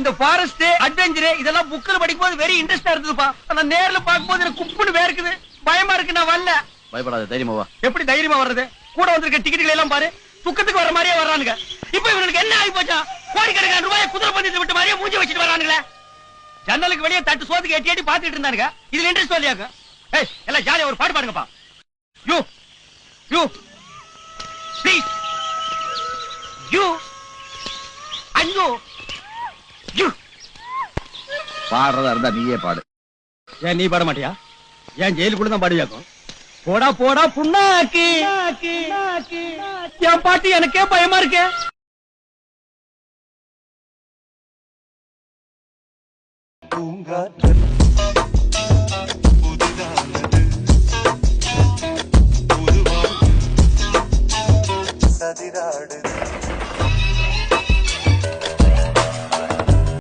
இந்த forest adventure இதெல்லாம் புக்ல படிக்கும்போது வெரி இன்ட்ரெஸ்டா இருந்ததுப்பா. ஆனா நேர்ல பாக்கும்போது எனக்கு குப்புன்னு வேர்க்குது, பயமா இருக்கு. நான் வரல. பயப்படாத, தைரியமா வா. எப்படி தைரியமா வர்றது? கூட வந்திருக்க டிக்கெட்டுகளை எல்லாம் பாரு, துக்கத்துக்கு வர மாதிரியே வர்றானுங்க. இப்ப இவனுக்கு என்ன ஆகி போச்சா? கோடிக்கணக்கான ரூபாய் குதிரை பந்தயத்தை விட்டு மாதிரியே மூஞ்சி வச்சுட்டு வர்றானுங்களே. ஜன்னலுக்கு வெளியே தட்டு சோத்துக்கு எட்டி எட்டி பாத்துட்டு இருந்தானுங்க. இதுல இன்ட்ரெஸ்ட் வரலையாங்க? ஏய், எல்லாம் ஜாலியா ஒரு பாட்டு பாடுங்கப்பா. யூ யூ ப்ளீஸ் யூ ஐயோ யூ. பாடுறதா இருந்தா நீயே பாடு. ஏன் நீ பாட மாட்டியா? ஏன் ஜெயிலுக்குள்ள தான் பாடுவியாக்கும்? போடா போடா புண்ணாக்கு. என் பாட்டு எனக்கே பயமா இருக்கே. பூங்காற்றல் புதிதானது, புதுவாழ்வு சதிராடும்